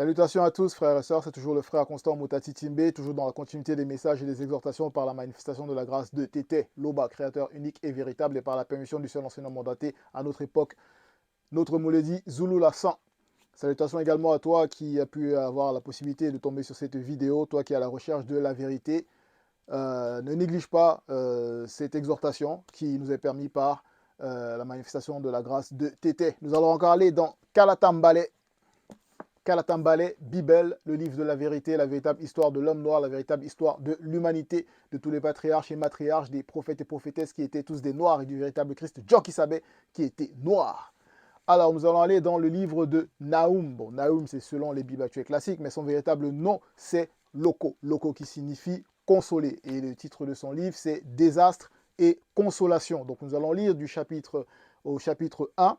Salutations à tous, frères et sœurs, c'est toujours le frère Constant Motati Timbe, toujours dans la continuité des messages et des exhortations par la manifestation de la grâce de Tété, Loba, créateur unique et véritable, et par la permission du seul enseignant mandaté à notre époque, notre Mouledi Zulu Lassan. Salutations également à toi qui a pu avoir la possibilité de tomber sur cette vidéo, toi qui es à la recherche de la vérité. Ne néglige pas cette exhortation qui nous est permise par la manifestation de la grâce de Tété. Nous allons encore aller dans Kalatambale, Bible, le livre de la vérité, la véritable histoire de l'homme noir, la véritable histoire de l'humanité, de tous les patriarches et matriarches, des prophètes et prophétesses qui étaient tous des noirs et du véritable Christ, Joki Sabé, qui était noir. Alors, nous allons aller dans le livre de Nahum. Bon, Nahum, c'est selon les Bibles actuelles classiques, mais son véritable nom, c'est Loko. Loko qui signifie consoler. Et le titre de son livre, c'est Désastre et consolation. Donc, nous allons lire au chapitre 1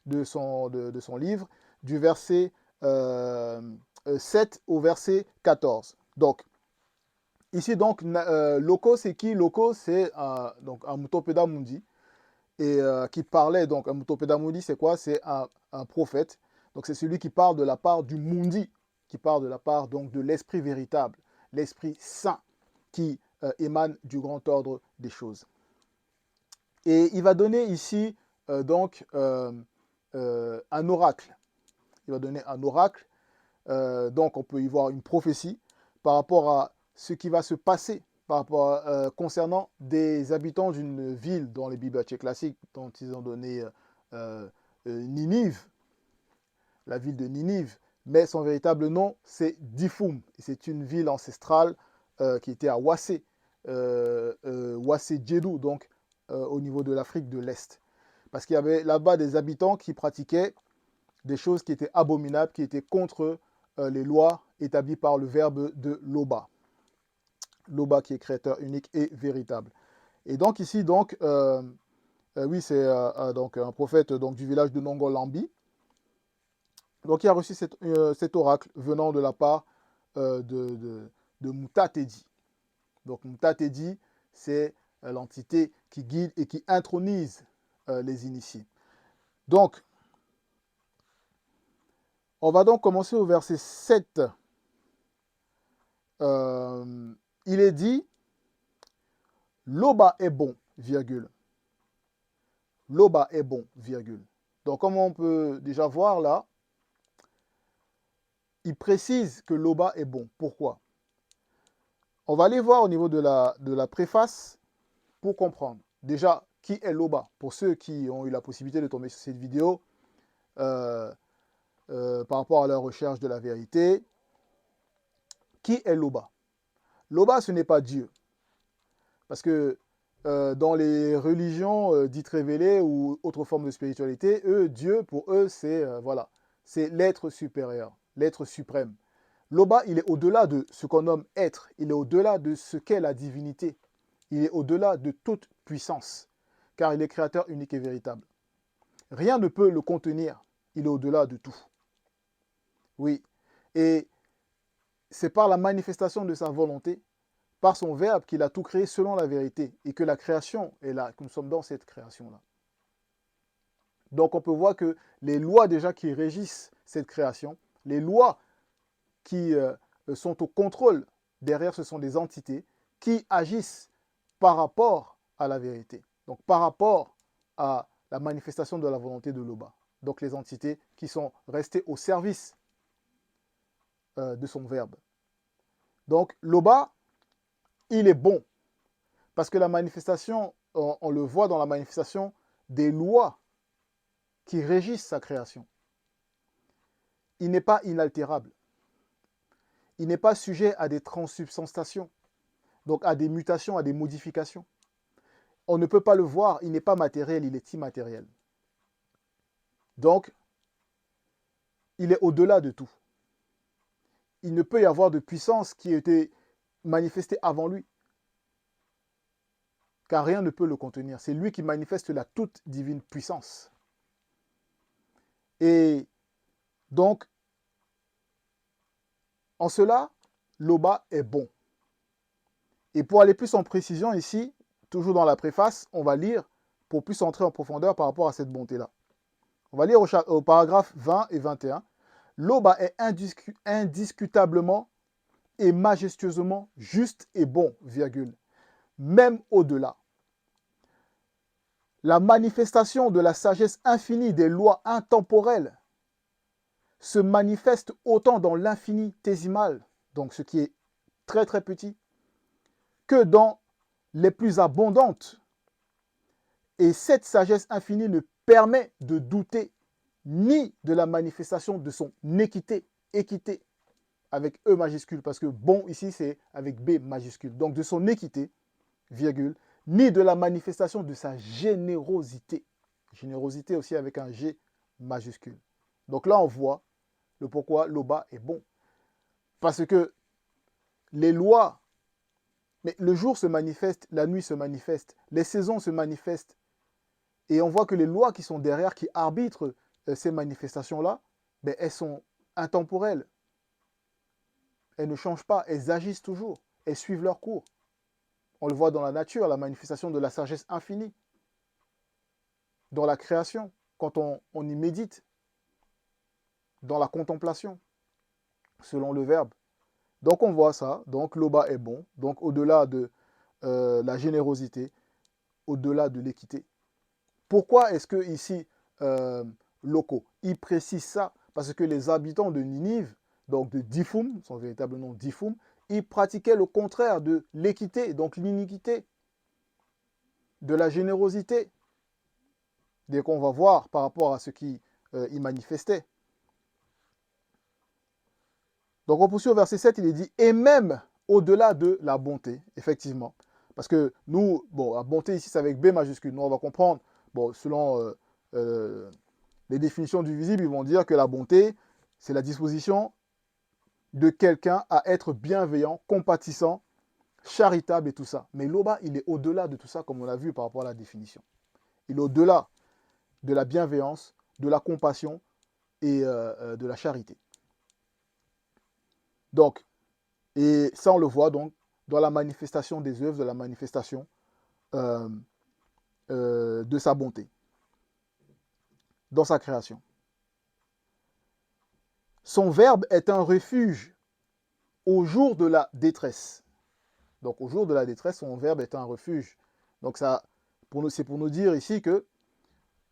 de son livre, du verset 7 au verset 14. Donc, ici, donc, Loko, c'est qui? Loko, c'est donc un Mutopeda Mundi, et qui parlait, donc, un Mutopeda Mundi, c'est quoi? C'est un prophète. Donc, c'est celui qui parle de la part du Mundi, qui parle de la part, donc, de l'esprit véritable, l'esprit saint, qui émane du grand ordre des choses. Et il va donner ici, donc, un oracle. Il va donner un oracle. Donc, on peut y voir une prophétie par rapport à ce qui va se passer concernant des habitants d'une ville dans les Bibles classiques, dont ils ont donné Ninive, la ville de Ninive. Mais son véritable nom, c'est Difum. C'est une ville ancestrale qui était à Wassé, Wassé Djedou, donc au niveau de l'Afrique de l'Est. Parce qu'il y avait là-bas des habitants qui pratiquaient des choses qui étaient abominables, qui étaient contre les lois établies par le verbe de Loba. Loba qui est créateur unique et véritable. Et donc ici, donc, oui, c'est donc un prophète donc, du village de Nongolambi. Donc il a reçu cet oracle venant de la part de Mutatedi. Donc Mutatedi, c'est l'entité qui guide et qui intronise les initiés. Donc, on va donc commencer au verset 7. Il est dit, Loba est bon, virgule. Loba est bon, virgule. Donc, comme on peut déjà voir là, il précise que Loba est bon. Pourquoi? On va aller voir au niveau de la préface pour comprendre. Déjà, qui est Loba? Pour ceux qui ont eu la possibilité de tomber sur cette vidéo, par rapport à leur recherche de la vérité, qui est Loba? Loba, ce n'est pas Dieu. Parce que dans les religions dites révélées ou autres formes de spiritualité, Dieu, pour eux, c'est voilà, c'est l'être supérieur, l'être suprême. Loba, il est au-delà de ce qu'on nomme être, il est au-delà de ce qu'est la divinité, il est au-delà de toute puissance, car il est créateur unique et véritable. Rien ne peut le contenir, il est au-delà de tout. Oui, et c'est par la manifestation de sa volonté, par son verbe qu'il a tout créé selon la vérité, et que la création est là, que nous sommes dans cette création-là. Donc on peut voir que les lois déjà qui régissent cette création, les lois qui sont au contrôle derrière, ce sont des entités qui agissent par rapport à la vérité, donc par rapport à la manifestation de la volonté de Loba. Donc les entités qui sont restées au service de son verbe. Donc Loba, il est bon, parce que la manifestation, on le voit dans la manifestation des lois qui régissent sa création. Il n'est pas inaltérable. Il n'est pas sujet à des transsubstantiations, donc à des mutations, à des modifications. On ne peut pas le voir, il n'est pas matériel, il est immatériel. Donc, il est au-delà de tout. Il ne peut y avoir de puissance qui ait été manifestée avant lui, car rien ne peut le contenir. C'est lui qui manifeste la toute divine puissance. Et donc, en cela, Loba est bon. Et pour aller plus en précision ici, toujours dans la préface, on va lire pour plus entrer en profondeur par rapport à cette bonté-là. On va lire au paragraphe 20 et 21. L'Oba est indiscutablement et majestueusement juste et bon, virgule, même au-delà. La manifestation de la sagesse infinie des lois intemporelles se manifeste autant dans l'infinitésimal, donc ce qui est très très petit, que dans les plus abondantes. Et cette sagesse infinie ne permet de douter ni de la manifestation de son équité, équité, avec E majuscule, parce que bon ici c'est avec B majuscule, donc de son équité, virgule, ni de la manifestation de sa générosité. Générosité aussi avec un G majuscule. Donc là, on voit le pourquoi l'Oba est bon. Parce que les lois, mais le jour se manifeste, la nuit se manifeste, les saisons se manifestent. Et on voit que les lois qui sont derrière, qui arbitrent ces manifestations-là, ben, elles sont intemporelles. Elles ne changent pas, elles agissent toujours, elles suivent leur cours. On le voit dans la nature, la manifestation de la sagesse infinie. Dans la création, quand on y médite, dans la contemplation, selon le verbe. Donc on voit ça, donc l'Oba est bon, donc au-delà de la générosité, au-delà de l'équité. Pourquoi est-ce que ici, locaux, il précise ça? Parce que les habitants de Ninive, donc de Diphoum, son véritable nom Diphoum, ils pratiquaient le contraire de l'équité, donc l'iniquité, de la générosité, dès qu'on va voir par rapport à ce qui y manifestait. Donc on poursuit au verset 7, il est dit, et même au-delà de la bonté, effectivement. Parce que nous, bon, la bonté ici c'est avec B majuscule, nous on va comprendre, bon, selon les définitions du visible, ils vont dire que la bonté, c'est la disposition de quelqu'un à être bienveillant, compatissant, charitable et tout ça. Mais l'Oba, il est au-delà de tout ça, comme on l'a vu par rapport à la définition. Il est au-delà de la bienveillance, de la compassion et de la charité. Donc, et ça, on le voit donc dans la manifestation des œuvres, de la manifestation de sa bonté, dans sa création. Son verbe est un refuge au jour de la détresse. Donc, au jour de la détresse, son verbe est un refuge. Donc, ça, c'est pour nous dire ici que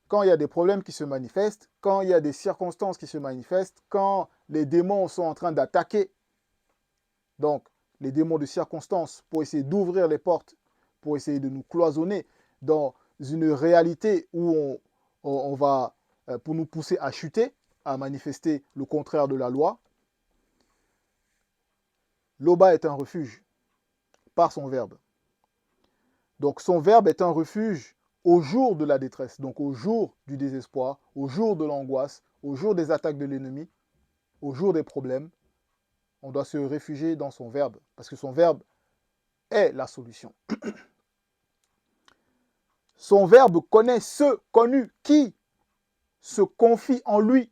quand il y a des problèmes qui se manifestent, quand il y a des circonstances qui se manifestent, quand les démons sont en train d'attaquer, donc les démons de circonstances, pour essayer d'ouvrir les portes, pour essayer de nous cloisonner dans une réalité où on va, pour nous pousser à chuter, à manifester le contraire de la loi, l'Oba est un refuge par son verbe. Donc son verbe est un refuge au jour de la détresse, donc au jour du désespoir, au jour de l'angoisse, au jour des attaques de l'ennemi, au jour des problèmes. On doit se réfugier dans son verbe, parce que son verbe est la solution. Son verbe connaît ceux connus qui se confient en lui.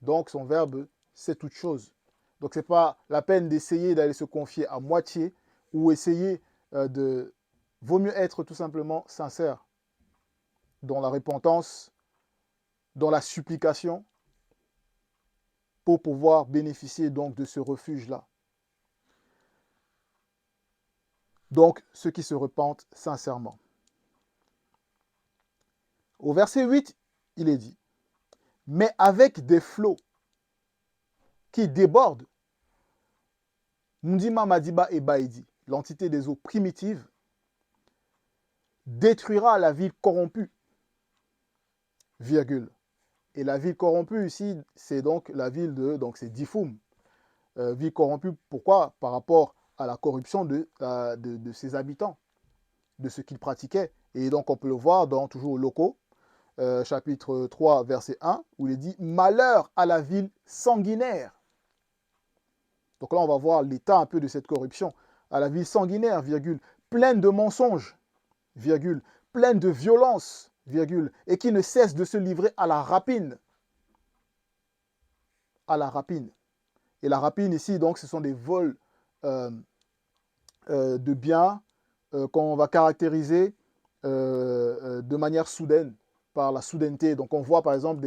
Donc son verbe, c'est toute chose. Donc ce n'est pas la peine d'essayer d'aller se confier à moitié ou essayer de... Vaut mieux être tout simplement sincère dans la repentance, dans la supplication, pour pouvoir bénéficier donc de ce refuge-là. Donc, ceux qui se repentent sincèrement. Au verset 8, il est dit, mais avec des flots qui débordent, Ndima Madiba et Baïdi, l'entité des eaux primitives, détruira la ville corrompue, virgule. Et la ville corrompue ici, c'est donc la ville de, donc c'est Diphoum. Ville corrompue, pourquoi? Par rapport à la corruption de ses habitants, de ce qu'ils pratiquaient. Et donc on peut le voir dans toujours Locaux, chapitre 3, verset 1, où il est dit « Malheur à la ville sanguinaire ». Donc là, on va voir l'état un peu de cette corruption. À la ville sanguinaire, virgule, pleine de mensonges, virgule, pleine de violence, virgule, et qui ne cesse de se livrer à la rapine. À la rapine. Et la rapine ici, donc, ce sont des vols de biens qu'on va caractériser de manière soudaine, par la soudaineté. Donc on voit par exemple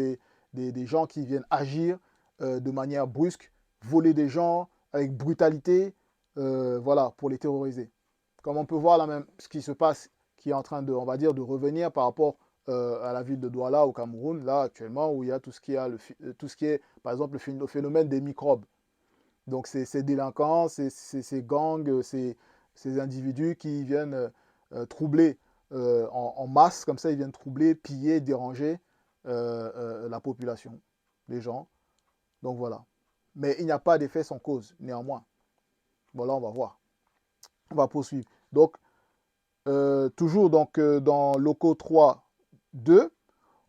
des gens qui viennent agir de manière brusque, voler des gens avec brutalité, voilà, pour les terroriser. Comme on peut voir là même ce qui se passe, qui est en train de, on va dire, de revenir par rapport à la ville de Douala au Cameroun, là actuellement, où il y a tout ce qui, tout ce qui est, par exemple, le phénomène des microbes. Donc ces délinquants, ces gangs, ces individus qui viennent troubler en masse, comme ça, ils viennent troubler, piller, déranger la population, les gens. Donc voilà. Mais il n'y a pas d'effet sans cause, néanmoins. Voilà, on va voir. On va poursuivre. Donc, toujours donc, dans Loco 3, 2,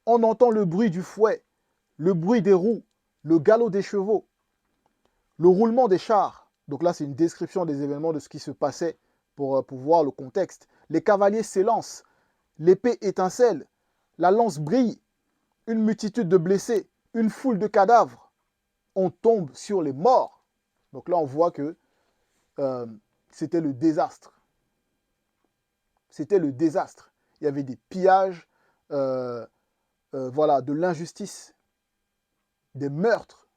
on entend le bruit du fouet, le bruit des roues, le galop des chevaux, le roulement des chars. Donc là, c'est une description des événements de ce qui se passait pour voir le contexte. Les cavaliers s'élancent, l'épée étincelle, la lance brille, une multitude de blessés, une foule de cadavres. On tombe sur les morts. Donc là, on voit que c'était le désastre. C'était le désastre. Il y avait des pillages, voilà, de l'injustice, des meurtres.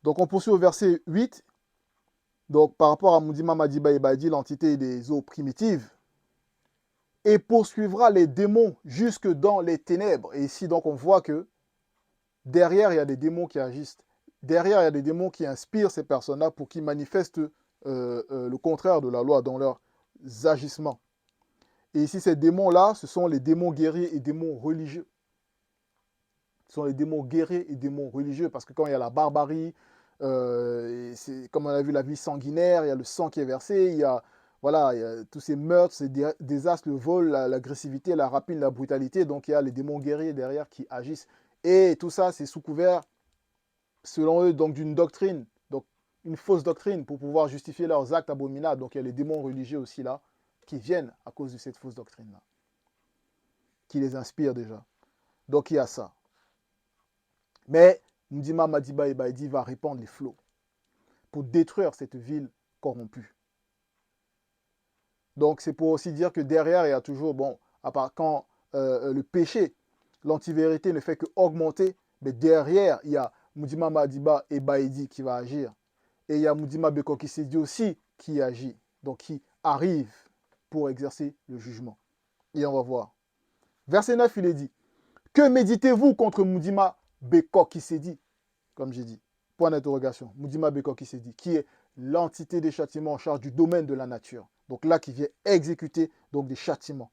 Donc on poursuit au verset 8. Donc par rapport à Mudima Madiba Ibadi, l'entité des eaux primitives, et poursuivra les démons jusque dans les ténèbres. Et ici, donc, on voit que derrière, il y a des démons qui agissent. Derrière, il y a des démons qui inspirent ces personnes-là pour qu'ils manifestent le contraire de la loi dans leurs agissements. Et ici, ces démons-là, ce sont les démons guerriers et démons religieux. Ce sont les démons guerriers et démons religieux, parce que quand il y a la barbarie, comme on a vu la vie sanguinaire, il y a le sang qui est versé, voilà, il y a tous ces meurtres, ces désastres, le vol, l'agressivité, la rapine, la brutalité, donc il y a les démons guerriers derrière qui agissent. Et tout ça, c'est sous couvert, selon eux, donc d'une doctrine, donc une fausse doctrine pour pouvoir justifier leurs actes abominables. Donc il y a les démons religieux aussi là, qui viennent à cause de cette fausse doctrine-là, qui les inspire déjà. Donc il y a ça. Mais Ndima Madiba Ebaidi va répandre les flots pour détruire cette ville corrompue. Donc c'est pour aussi dire que derrière, il y a toujours, bon, à part quand le péché, l'antivérité ne fait qu'augmenter, mais derrière, il y a Mudima Madiba Ebaidi qui va agir. Et il y a Mudima Bekokisedi aussi qui agit, donc qui arrive pour exercer le jugement. Et on va voir. Verset 9, il est dit, que méditez-vous contre Mudima Bekokisedi, comme j'ai dit. Point d'interrogation. Mudima Bekokisedi, qui est l'entité des châtiments en charge du domaine de la nature. Donc là, qui vient exécuter donc des châtiments.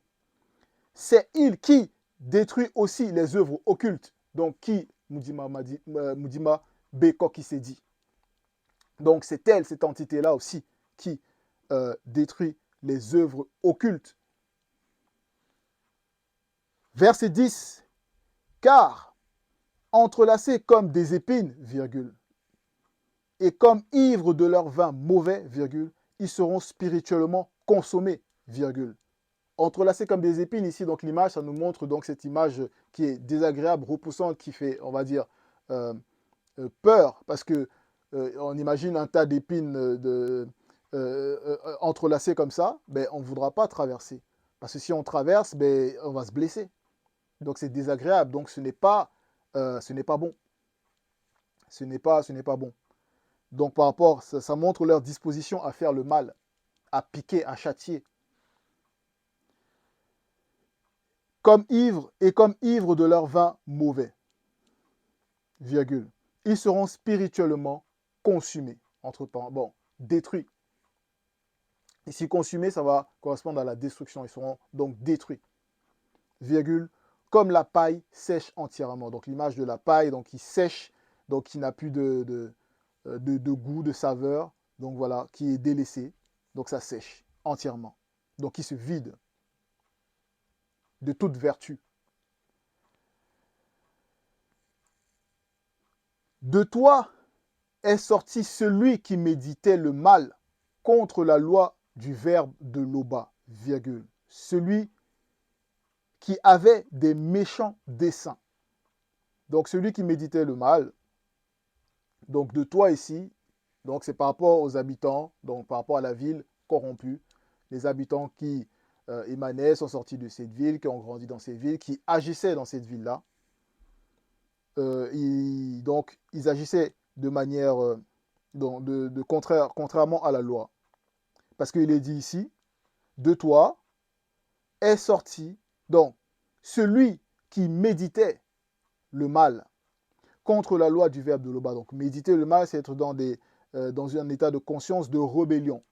C'est il qui détruit aussi les œuvres occultes. Donc qui Mudima Bekokisedi. Donc c'est elle, cette entité-là aussi, qui détruit les œuvres occultes. Verset 10. Car, entrelacés comme des épines, virgule, et comme ivres de leur vin mauvais, virgule, ils seront spirituellement consommés, virgule. Entrelacés comme des épines, ici, donc l'image, ça nous montre donc cette image qui est désagréable, repoussante, qui fait, on va dire, peur, parce que on imagine un tas d'épines entrelacées comme ça, ben, on ne voudra pas traverser. Parce que si on traverse, ben, on va se blesser. Donc c'est désagréable, donc ce n'est pas bon. Ce n'est pas bon. Donc par rapport, ça montre leur disposition à faire le mal, à piquer, à châtier. Comme ivres et comme ivres de leur vin mauvais, virgule. Ils seront spirituellement consumés, entre parenthèses, bon, détruits. Ici, consumés, ça va correspondre à la destruction. Ils seront donc détruits, virgule, comme la paille sèche entièrement. Donc l'image de la paille, donc qui sèche, donc qui n'a plus de goût, de saveur, donc voilà, qui est délaissé, donc ça sèche entièrement, donc qui se vide de toute vertu. De toi est sorti celui qui méditait le mal contre la loi du verbe de Loba, virgule, celui qui avait des méchants desseins. Donc celui qui méditait le mal, donc de toi ici, donc c'est par rapport aux habitants, donc par rapport à la ville corrompue, les habitants qui émanaient, sont sortis de cette ville, qui ont grandi dans cette ville, qui agissaient dans cette ville-là. Donc, ils agissaient de manière contrairement à la loi. Parce qu'il est dit ici, de toi est sorti, donc, celui qui méditait le mal contre la loi du verbe de Loba. Donc, méditer le mal, c'est être dans un état de conscience de rébellion.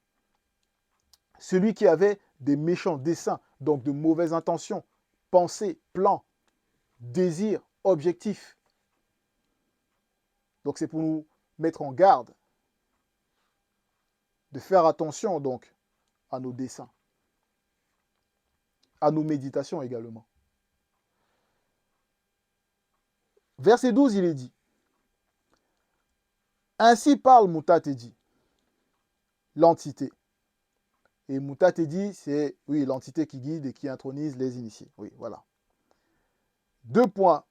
Celui qui avait des méchants desseins, donc de mauvaises intentions, pensées, plans, désirs, objectifs. Donc, c'est pour nous mettre en garde de faire attention donc à nos desseins, à nos méditations également. Verset 12, il est dit, ainsi parle Mutatedi, l'entité. Et Mutatedi, c'est, oui, l'entité qui guide et qui intronise les initiés. Oui, voilà. 2 points.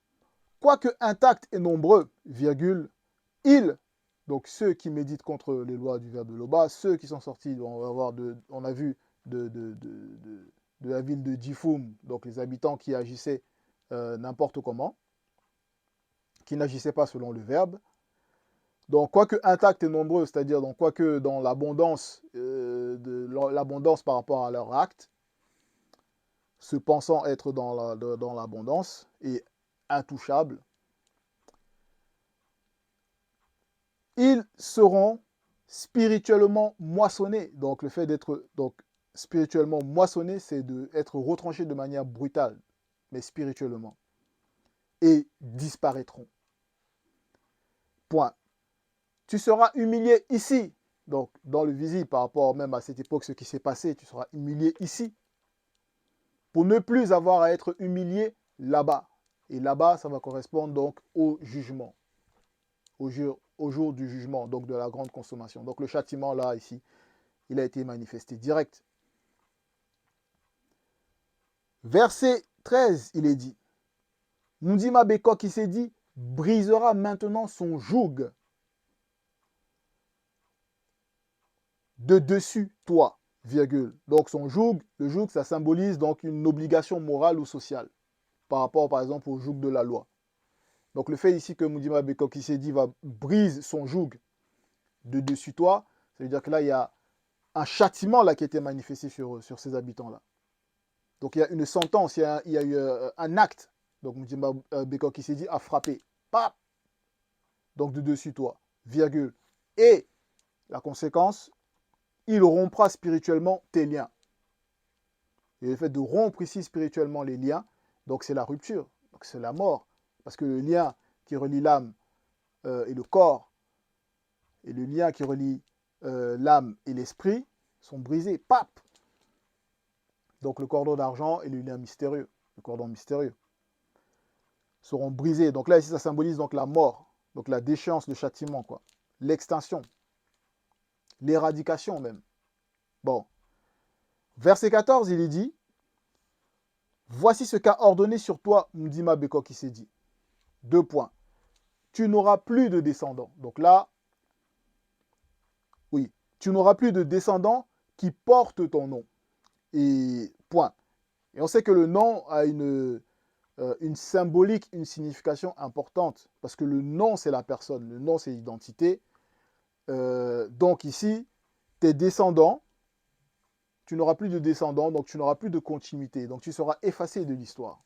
Quoique intacts et nombreux, virgule, ils, donc ceux qui méditent contre les lois du verbe de Loba, ceux qui sont sortis, on a vu de la ville de Djifoum, donc les habitants qui agissaient n'importe comment, qui n'agissaient pas selon le verbe. Donc, quoique intacts et nombreux, c'est-à-dire donc quoique dans l'abondance par rapport à leur acte, se pensant être dans l'abondance et intouchables, ils seront spirituellement moissonnés. Donc, le fait d'être spirituellement moissonné, c'est d'être retranché de manière brutale, mais spirituellement, et disparaîtront. Point. Tu seras humilié ici. Donc, dans le visible, par rapport même à cette époque, ce qui s'est passé, tu seras humilié ici. Pour ne plus avoir à être humilié là-bas. Et là-bas, ça va correspondre donc au jugement. Au jour du jugement, donc de la grande consommation. Donc, le châtiment, là, ici, il a été manifesté direct. Verset 13, il est dit, Mundima Beko qui s'est dit, brisera maintenant son joug de dessus toi, virgule. Donc son joug, le joug, ça symbolise donc une obligation morale ou sociale par rapport, par exemple, au joug de la loi. Donc le fait ici que Mundima Beko qui s'est dit va brise son joug de dessus toi, ça veut dire que là, il y a un châtiment là qui a été manifesté sur ces habitants-là. Donc il y a une sentence, il y a eu un acte. Donc Mundima Beko qui s'est dit a frappé. Pap. Donc de dessus toi, virgule. Et la conséquence, il rompra spirituellement tes liens. Et le fait de rompre ici spirituellement les liens, donc c'est la rupture, donc c'est la mort. Parce que le lien qui relie l'âme et le corps, et le lien qui relie l'âme et l'esprit, sont brisés. Pap. Donc le cordon d'argent et le lien mystérieux, le cordon mystérieux, seront brisés. Donc là, ici, ça symbolise donc la mort, donc la déchéance, le châtiment, quoi. L'extinction, l'éradication même. Bon. Verset 14, il est dit, voici ce qu'a ordonné sur toi Mdima Beko qui s'est dit. 2 points. Tu n'auras plus de descendants. Donc là, oui, tu n'auras plus de descendants qui portent ton nom. Et point. Et on sait que le nom a une symbolique, une signification importante. Parce que le nom, c'est la personne. Le nom, c'est l'identité. Donc ici, tes descendants, tu n'auras plus de descendants, donc tu n'auras plus de continuité. Donc tu seras effacé de l'histoire.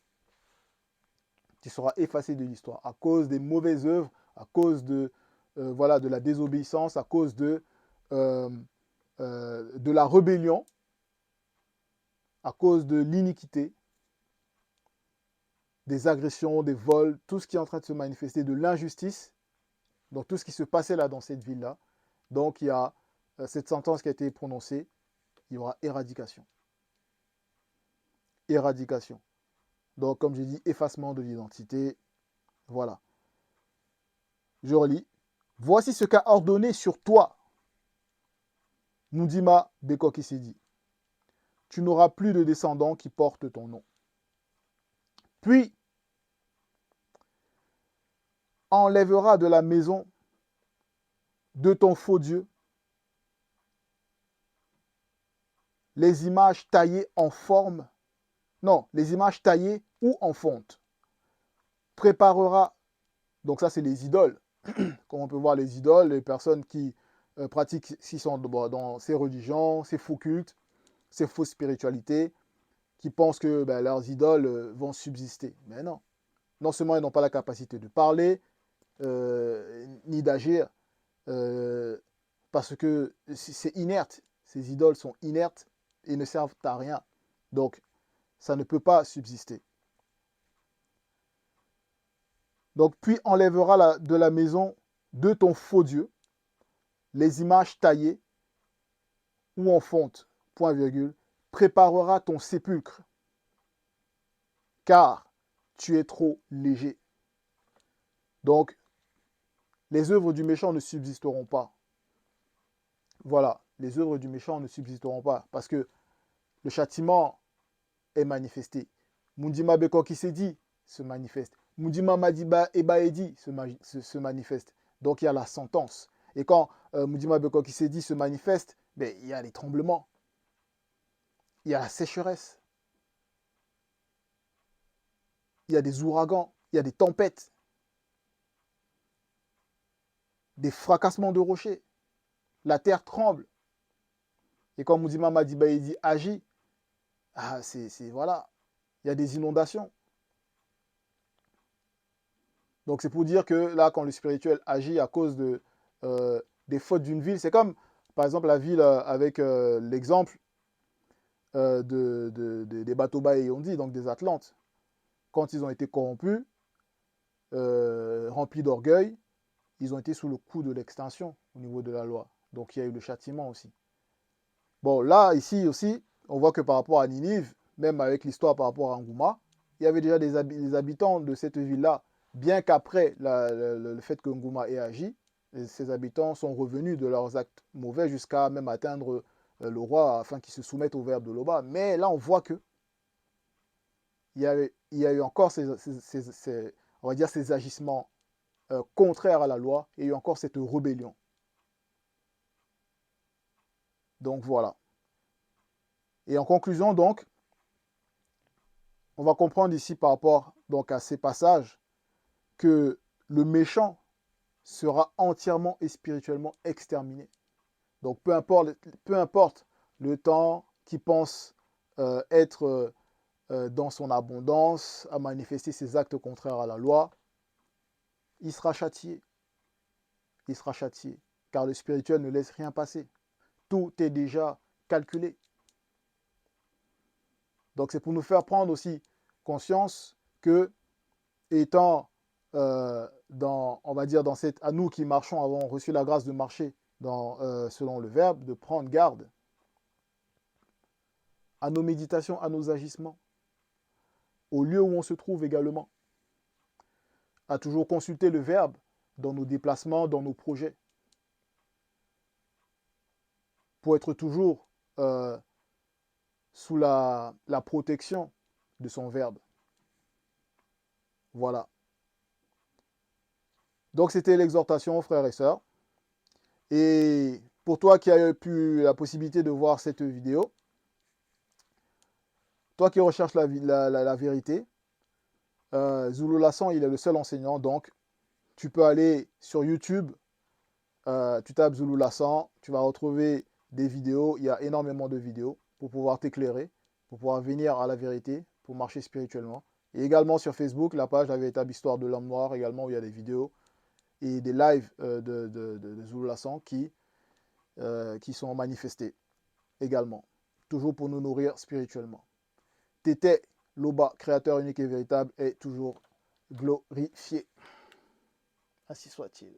Tu seras effacé de l'histoire à cause des mauvaises œuvres, à cause de la désobéissance, à cause de la rébellion, à cause de l'iniquité, des agressions, des vols, tout ce qui est en train de se manifester, de l'injustice, donc tout ce qui se passait là dans cette ville-là. Donc il y a cette sentence qui a été prononcée, il y aura éradication. Éradication. Donc comme j'ai dit, effacement de l'identité. Voilà. Je relis. Voici ce qu'a ordonné sur toi Mundima Beko qui s'est dit. Tu n'auras plus de descendants qui portent ton nom. Puis enlèvera de la maison de ton faux Dieu les images taillées en forme, non, les images taillées ou en fonte, préparera, donc ça c'est les idoles, comme on peut voir les idoles, les personnes qui pratiquent, qui sont dans ces religions, ces faux cultes, ces fausses spiritualités, qui pensent que ben, leurs idoles vont subsister. Mais non. Non seulement ils n'ont pas la capacité de parler, ni d'agir, euh, parce que c'est inerte. Ces idoles sont inertes et ne servent à rien. Donc, ça ne peut pas subsister. Donc, puis enlèvera de la maison de ton faux Dieu les images taillées ou en fonte, point virgule, préparera ton sépulcre, car tu es trop léger. Donc, les œuvres du méchant ne subsisteront pas. Voilà, les œuvres du méchant ne subsisteront pas, parce que le châtiment est manifesté. Mundima Beko Kisedi se manifeste. Mundima Madiba Ebaedi se manifeste. Donc il y a la sentence. Et quand Mundima Beko Kisedi se manifeste, ben, il y a les tremblements, il y a la sécheresse, il y a des ouragans, il y a des tempêtes, des fracassements de rochers. La terre tremble. Et quand Mundima Madiba Edi agit, ah, voilà, il y a des inondations. Donc c'est pour dire que là, quand le spirituel agit à cause des fautes d'une ville, c'est comme, par exemple, la ville avec l'exemple des Batoba et Yondi, donc des Atlantes. Quand ils ont été corrompus, remplis d'orgueil, ils ont été sous le coup de l'extinction au niveau de la loi. Donc il y a eu le châtiment aussi. Bon, là, ici aussi, on voit que par rapport à Ninive, même avec l'histoire par rapport à Ngouma, il y avait déjà des habitants de cette ville-là, bien qu'après le fait que Ngouma ait agi, ces habitants sont revenus de leurs actes mauvais jusqu'à même atteindre le roi afin qu'il se soumette au verbe de Loba. Mais là, on voit que il y a eu encore on va dire ces agissements contraires à la loi, et il y a eu encore cette rébellion. Donc voilà. Et en conclusion, donc, on va comprendre ici par rapport donc, à ces passages que le méchant sera entièrement et spirituellement exterminé. Donc peu importe le temps qu'il pense être dans son abondance, à manifester ses actes contraires à la loi, il sera châtié. Il sera châtié. Car le spirituel ne laisse rien passer. Tout est déjà calculé. Donc c'est pour nous faire prendre aussi conscience que, étant on va dire, à nous qui marchons, avons reçu la grâce de marcher selon le verbe, de prendre garde à nos méditations, à nos agissements, au lieu où on se trouve également, à toujours consulter le verbe dans nos déplacements, dans nos projets, pour être toujours sous la protection de son verbe. Voilà. Donc c'était l'exhortation, frères et sœurs. Et pour toi qui as eu la possibilité de voir cette vidéo, toi qui recherches la vérité, Zulu Lassan, il est le seul enseignant. Donc, tu peux aller sur YouTube, tu tapes Zulu Lassan, tu vas retrouver des vidéos. Il y a énormément de vidéos pour pouvoir t'éclairer, pour pouvoir venir à la vérité, pour marcher spirituellement. Et également sur Facebook, la page La véritable histoire de l'homme noir, également où il y a des vidéos et des lives de Zulu Lassan qui sont manifestés également. Toujours pour nous nourrir spirituellement. Tété Loba, créateur unique et véritable, est toujours glorifié. Ainsi soit-il.